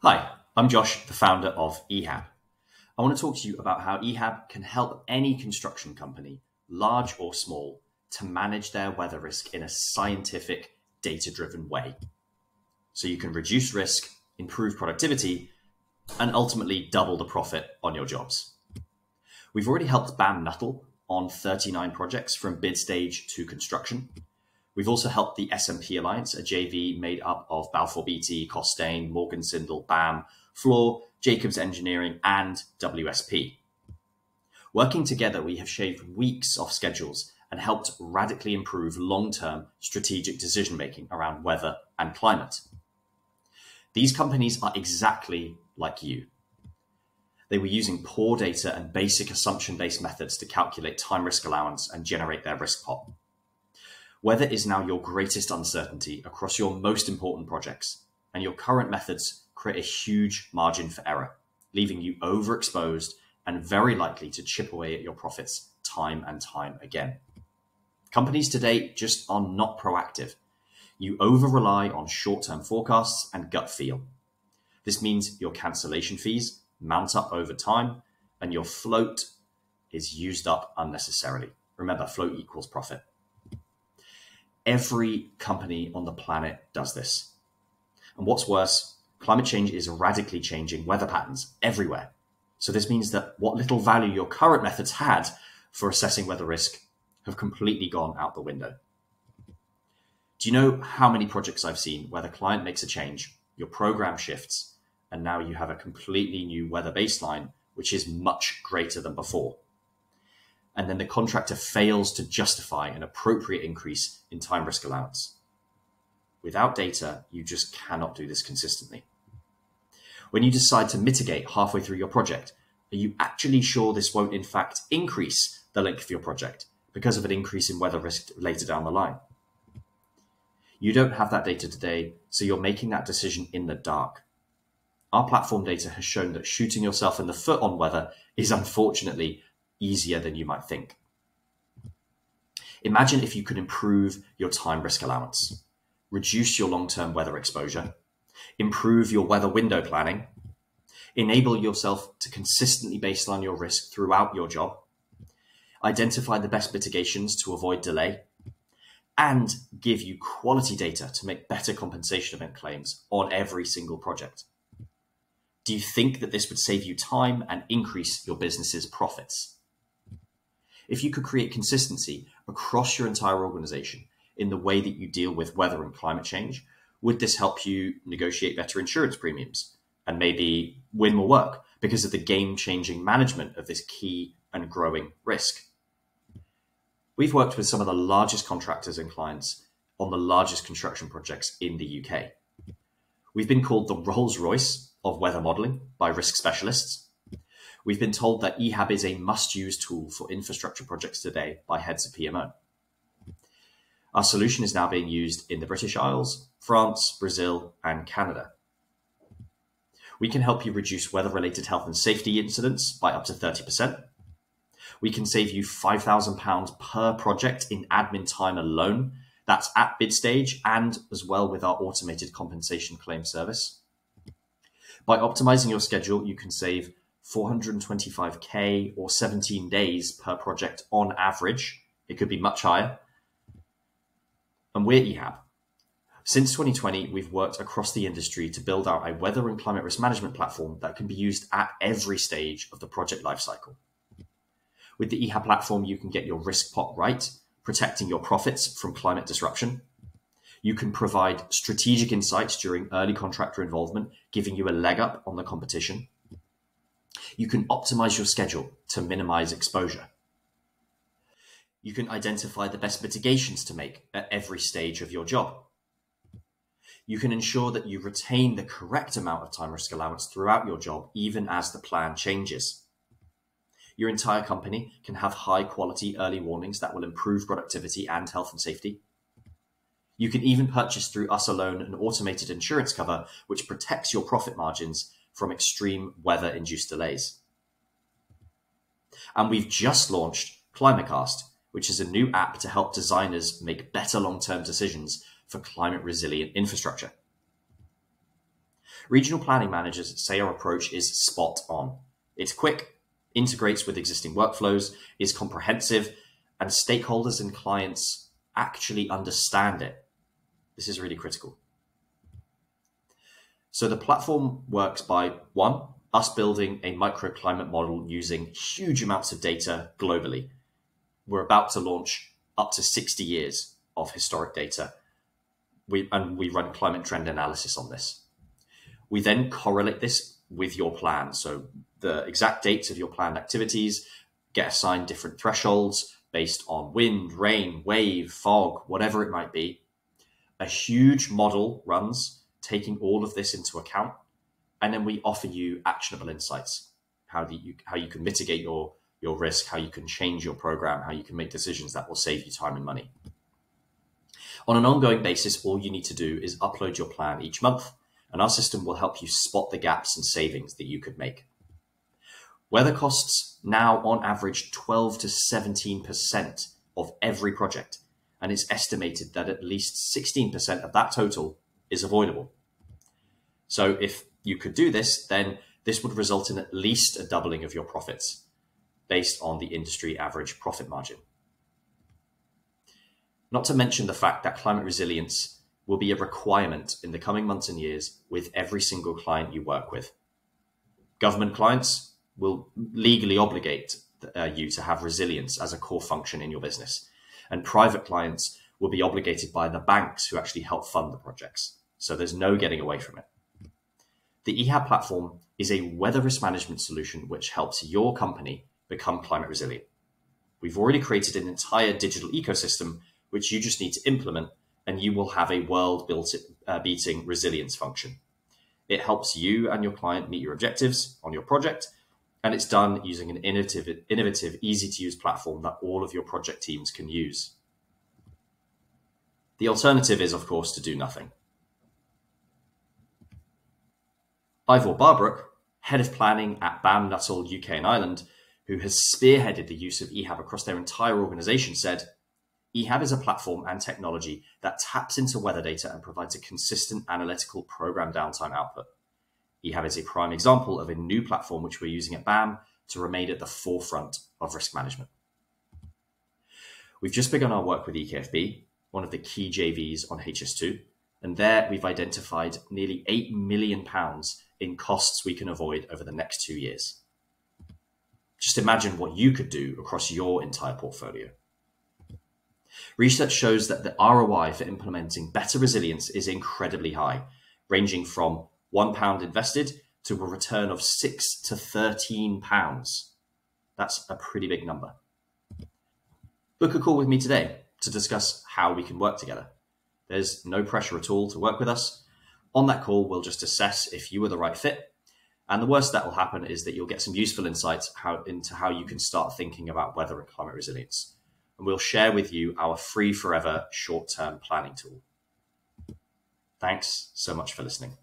Hi, I'm Josh, the founder of EHAB. I want to talk to you about how EHAB can help any construction company, large or small, to manage their weather risk in a scientific, data-driven way. So you can reduce risk, improve productivity, and ultimately double the profit on your jobs. We've already helped Bam Nuttall on 39 projects from bid stage to construction. We've also helped the S&P Alliance, a JV made up of Balfour Beatty, Costain, Morgan Sindall, BAM, Fluor, Jacobs Engineering, and WSP. Working together, we have shaved weeks off schedules and helped radically improve long-term strategic decision-making around weather and climate. These companies are exactly like you. They were using poor data and basic assumption-based methods to calculate time risk allowance and generate their risk pot. Weather is now your greatest uncertainty across your most important projects, and your current methods create a huge margin for error, leaving you overexposed and very likely to chip away at your profits time and time again. Companies today just are not proactive. You over-rely on short-term forecasts and gut feel. This means your cancellation fees mount up over time, and your float is used up unnecessarily. Remember, float equals profit. Every company on the planet does this. And what's worse, climate change is radically changing weather patterns everywhere. So this means that what little value your current methods had for assessing weather risk have completely gone out the window. Do you know how many projects I've seen where the client makes a change, your program shifts, and now you have a completely new weather baseline, which is much greater than before? And then the contractor fails to justify an appropriate increase in time risk allowance. Without data, you just cannot do this consistently. When you decide to mitigate halfway through your project, are you actually sure this won't in fact increase the length of your project because of an increase in weather risk later down the line? You don't have that data today, so you're making that decision in the dark. Our platform data has shown that shooting yourself in the foot on weather is unfortunately easier than you might think. Imagine if you could improve your time risk allowance, reduce your long-term weather exposure, improve your weather window planning, enable yourself to consistently baseline your risk throughout your job, identify the best mitigations to avoid delay, and give you quality data to make better compensation event claims on every single project. Do you think that this would save you time and increase your business's profits? If you could create consistency across your entire organization in the way that you deal with weather and climate change, would this help you negotiate better insurance premiums and maybe win more work because of the game-changing management of this key and growing risk? We've worked with some of the largest contractors and clients on the largest construction projects in the UK. We've been called the Rolls-Royce of weather modeling by risk specialists. We've been told that EHAB is a must-use tool for infrastructure projects today by heads of PMO. Our solution is now being used in the British Isles, France, Brazil, and Canada. We can help you reduce weather-related health and safety incidents by up to 30%. We can save you £5,000 per project in admin time alone. That's at bid stage and as well with our automated compensation claim service. By optimizing your schedule, you can save 425k or 17 days per project on average. It could be much higher. And we're EHAB. Since 2020, we've worked across the industry to build out a weather and climate risk management platform that can be used at every stage of the project lifecycle. With the EHAB platform, you can get your risk pot right, protecting your profits from climate disruption. You can provide strategic insights during early contractor involvement, giving you a leg up on the competition. You can optimize your schedule to minimize exposure. You can identify the best mitigations to make at every stage of your job. You can ensure that you retain the correct amount of time risk allowance throughout your job, even as the plan changes. Your entire company can have high quality early warnings that will improve productivity and health and safety. You can even purchase through us alone an automated insurance cover, which protects your profit margins from extreme weather-induced delays. And we've just launched ClimateCast, which is a new app to help designers make better long-term decisions for climate-resilient infrastructure. Regional planning managers say our approach is spot on. It's quick, integrates with existing workflows, is comprehensive, and stakeholders and clients actually understand it. This is really critical. So the platform works by, one, us building a microclimate model using huge amounts of data globally. We're about to launch up to 60 years of historic data. We run climate trend analysis on this. We then correlate this with your plan. So the exact dates of your planned activities get assigned different thresholds based on wind, rain, wave, fog, whatever it might be. A huge model runs, taking all of this into account, and then we offer you actionable insights, how you can mitigate your risk, how you can change your program, how you can make decisions that will save you time and money. On an ongoing basis, all you need to do is upload your plan each month, and our system will help you spot the gaps and savings that you could make. Weather costs now on average 12 to 17% of every project, and it's estimated that at least 16% of that total is avoidable. So if you could do this, then this would result in at least a doubling of your profits based on the industry average profit margin. Not to mention the fact that climate resilience will be a requirement in the coming months and years with every single client you work with. Government clients will legally obligate you to have resilience as a core function in your business. And private clients will be obligated by the banks who actually help fund the projects. So there's no getting away from it. The EHAB platform is a weather risk management solution which helps your company become climate resilient. We've already created an entire digital ecosystem which you just need to implement, and you will have a world-beating resilience function. It helps you and your client meet your objectives on your project, and it's done using an innovative, easy-to-use platform that all of your project teams can use. The alternative is, of course, to do nothing. Ivor Barbrook, Head of Planning at Bam Nuttall UK and Ireland, who has spearheaded the use of EHAB across their entire organization, said, EHAB is a platform and technology that taps into weather data and provides a consistent analytical program downtime output. EHAB is a prime example of a new platform which we're using at BAM to remain at the forefront of risk management. We've just begun our work with EKFB, one of the key JVs on HS2, and there we've identified nearly £8 million in costs we can avoid over the next 2 years. Just imagine what you could do across your entire portfolio. Research shows that the ROI for implementing better resilience is incredibly high, ranging from £1 invested to a return of £6 to £13. That's a pretty big number. Book a call with me today to discuss how we can work together. There's no pressure at all to work with us. On that call, we'll just assess if you are the right fit. And the worst that will happen is that you'll get some useful insights into how you can start thinking about weather and climate resilience. And we'll share with you our free forever short-term planning tool. Thanks so much for listening.